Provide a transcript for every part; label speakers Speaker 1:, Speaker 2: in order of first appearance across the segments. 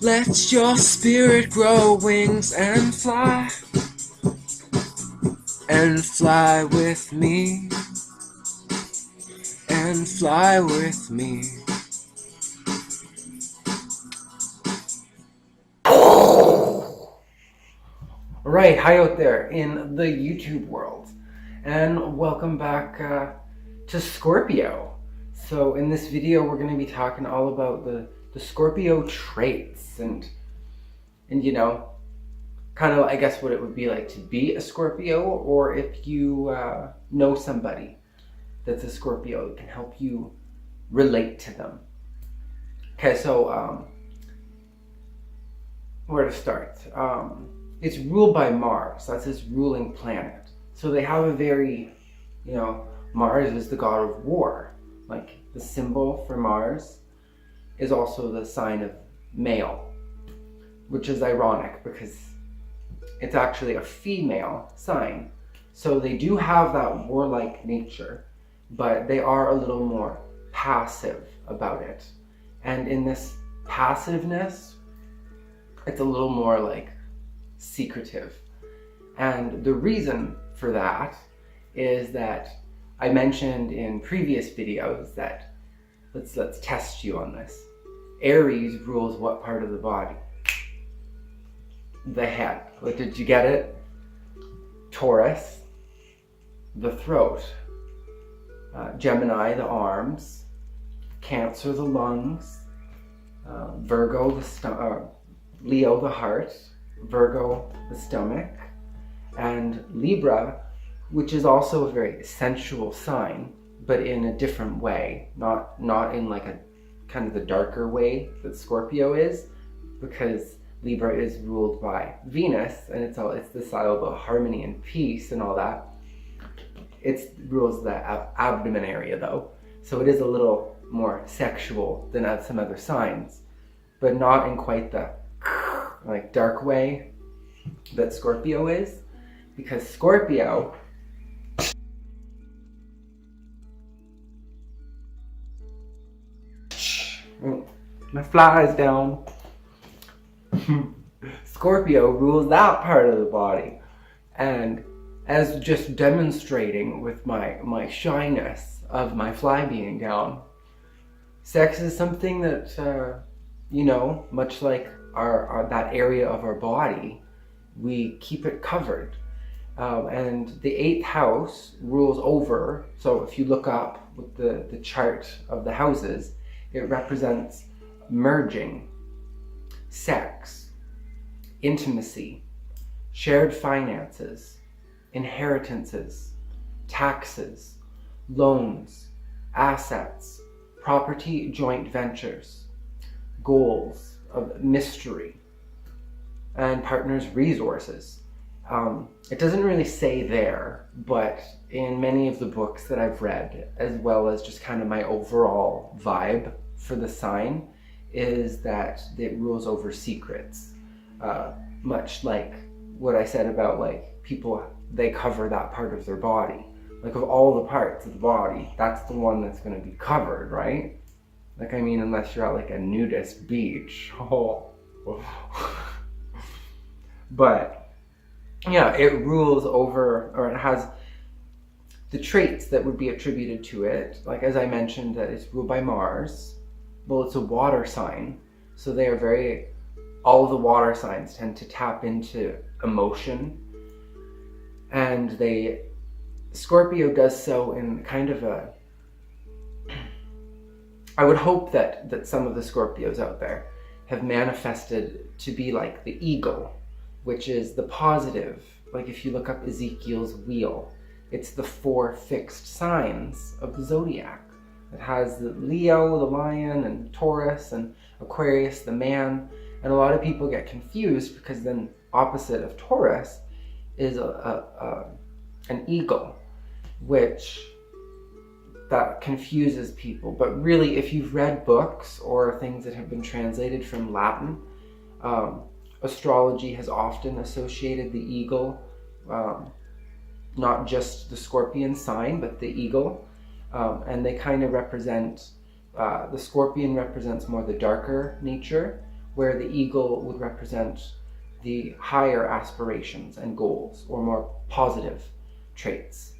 Speaker 1: Let your spirit grow wings and fly with me, and fly with me. Alright, hi out there in the YouTube world, and welcome back to Scorpio. So in this video we're going to be talking all about the Scorpio traits and you know, kind of I guess what it would be like to be a Scorpio, or if you know somebody that's a Scorpio, it can help you relate to them. Okay, so where to start? It's ruled by Mars. That's its ruling planet. So they have a very, Mars is the god of war. Like the symbol for Mars is also the sign of male, which is ironic because it's actually a female sign. So they do have that warlike nature, but they are a little more passive about it. And in this passiveness, it's a little more like secretive. And the reason for that is that I mentioned in previous videos that let's test you on this. Aries rules what part of the body? The head. Like, did you get it? Taurus, the throat. Gemini, the arms. Cancer, the lungs. Virgo, the Leo, the heart. Virgo, the stomach. And Libra, which is also a very sensual sign, but in a different way, not in like a kind of the darker way that Scorpio is, because Libra is ruled by Venus, and it's this all about harmony and peace and all that. It rules the abdomen area though, so it is a little more sexual than some other signs, but not in quite the like dark way that Scorpio is, because Scorpio my fly is down. Scorpio rules that part of the body, and as just demonstrating with my shyness of my fly being down, sex is something that much like our that area of our body, we keep it covered. And the 8th house rules over, so if you look up with the chart of the houses, it represents merging, sex, intimacy, shared finances, inheritances, taxes, loans, assets, property joint ventures, goals of mystery, and partners' resources. It doesn't really say there, but in many of the books that I've read, as well as just kind of my overall vibe for the sign, is that it rules over secrets. Much like what I said about like people, they cover that part of their body. Like of all the parts of the body, that's the one that's going to be covered, right? Like, I mean, unless you're at like a nudist beach. Oh. But yeah, it rules over, or it has the traits that would be attributed to it. Like, as I mentioned, that it's ruled by Mars. Well, it's a water sign, so they are all of the water signs tend to tap into emotion, and Scorpio does so in kind of I would hope that some of the Scorpios out there have manifested to be like the eagle, which is the positive. Like if you look up Ezekiel's wheel, it's the 4 fixed signs of the zodiac. It has the Leo, the lion, and Taurus, and Aquarius, the man. And a lot of people get confused because then opposite of Taurus is an eagle, which that confuses people. But really, if you've read books or things that have been translated from Latin, astrology has often associated the eagle, not just the scorpion sign, but the eagle. And they kind of represent, the scorpion represents more the darker nature, where the eagle would represent the higher aspirations and goals, or more positive traits.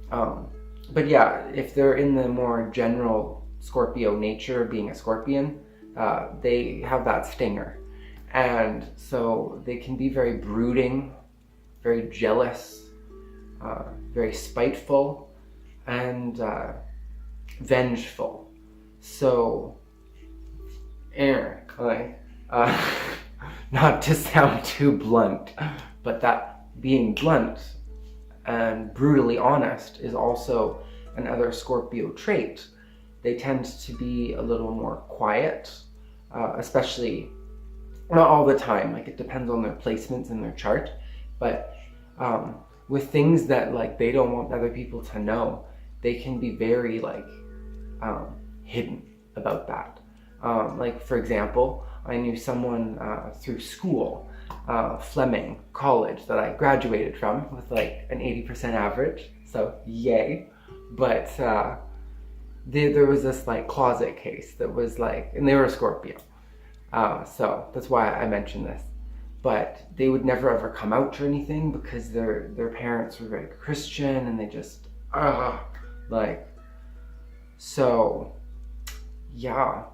Speaker 1: But yeah, if they're in the more general Scorpio nature, being a scorpion, they have that stinger. And so they can be very brooding, very jealous, very spiteful, and vengeful. So, not to sound too blunt, but that being blunt and brutally honest is also another Scorpio trait. They tend to be a little more quiet, especially, not all the time, like it depends on their placements in their chart, but with things that like they don't want other people to know, they can be very like hidden about that. Like for example, I knew someone through school, Fleming College, that I graduated from with like an 80% average, so yay. But there was this like closet case that was like, and they were a Scorpio, so that's why I mentioned this. But they would never ever come out or anything because their parents were very Christian, and they just like, so yeah,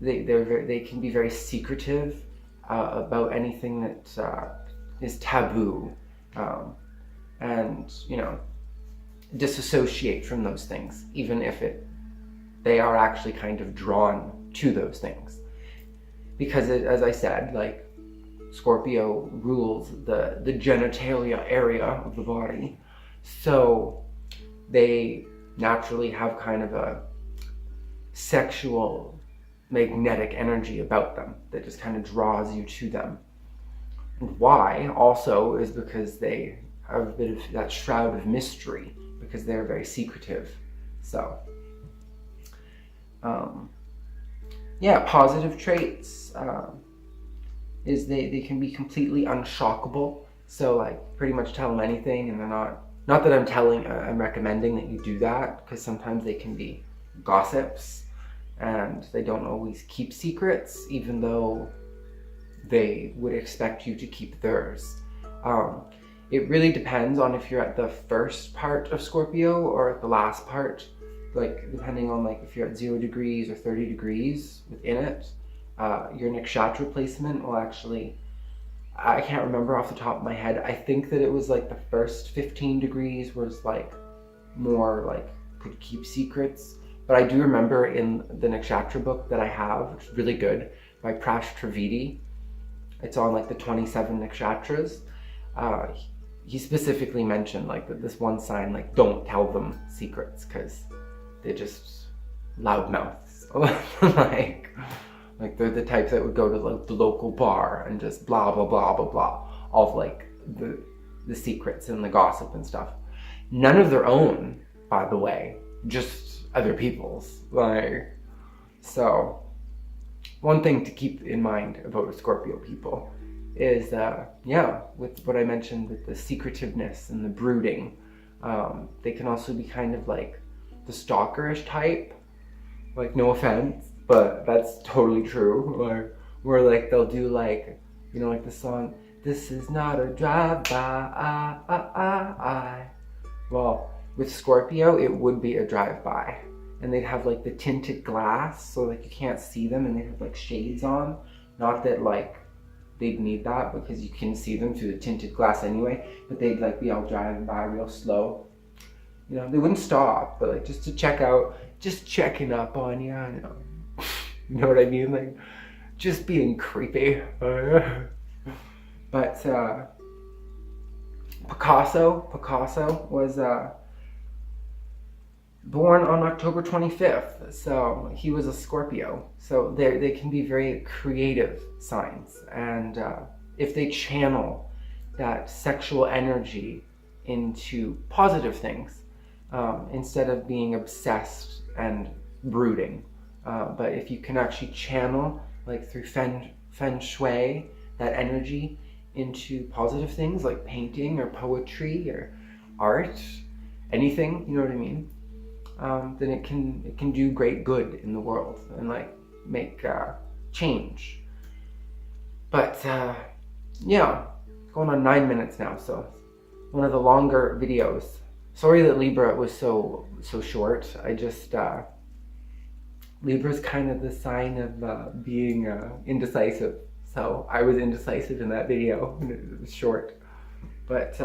Speaker 1: they can be very secretive about anything that is taboo, and disassociate from those things, even if they are actually kind of drawn to those things, because as I said, like, Scorpio rules the genitalia area of the body, so they naturally have kind of a sexual magnetic energy about them that just kind of draws you to them. And why also is because they have a bit of that shroud of mystery, because they're very secretive. So yeah, positive traits is they can be completely unshockable. So like pretty much tell them anything, and they're not that I'm recommending that you do that, because sometimes they can be gossips and they don't always keep secrets, even though they would expect you to keep theirs. It really depends on if you're at the first part of Scorpio or at the last part, like depending on like if you're at 0 degrees or 30 degrees within it. Your nakshatra placement will actually, I can't remember off the top of my head, I think that it was like the first 15 degrees was like more like could keep secrets. But I do remember in the nakshatra book that I have, which is really good, by Prash Trivedi, it's on like the 27 nakshatras, he specifically mentioned like that this one sign, like, don't tell them secrets because they're just loudmouths. like they're the types that would go to like the local bar and just blah blah blah blah blah, all of like the secrets and the gossip and stuff. None of their own, by the way, just other people's. Like, so one thing to keep in mind about Scorpio people is yeah, with what I mentioned with the secretiveness and the brooding, they can also be kind of like the stalkerish type. Like, no offense, but that's totally true. Or where like they'll do like, like the song, "This is not a drive-by." Well, with Scorpio, it would be a drive-by. And they'd have like the tinted glass, so like you can't see them, and they'd have like shades on. Not that like they'd need that, because you can see them through the tinted glass anyway, but they'd like be all driving by real slow. They wouldn't stop, but like just to check out, just checking up on you, you know what I mean? Like, just being creepy. But Picasso was born on October 25th, so he was a Scorpio. So they can be very creative signs, and if they channel that sexual energy into positive things, instead of being obsessed and brooding, but if you can actually channel, like through feng shui, that energy into positive things like painting or poetry or art, anything, you know what I mean? Then it can do great good in the world, and like make change. But yeah, going on 9 minutes now, so one of the longer videos. Sorry that Libra was so short. I just Libra's kind of the sign of being indecisive. So I was indecisive in that video, and it was short. But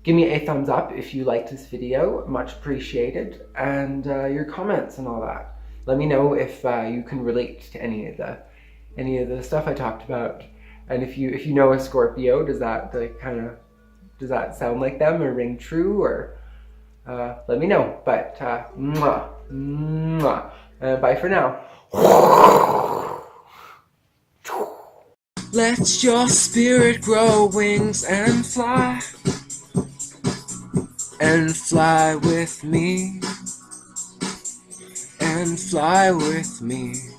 Speaker 1: give me a thumbs up if you liked this video, much appreciated, and your comments and all that. Let me know if you can relate to any of the stuff I talked about, and if you know a Scorpio, does that sound like them or ring true, or let me know. But mwah, mwah. Bye for now. Let your spirit grow wings and fly with me, and fly with me.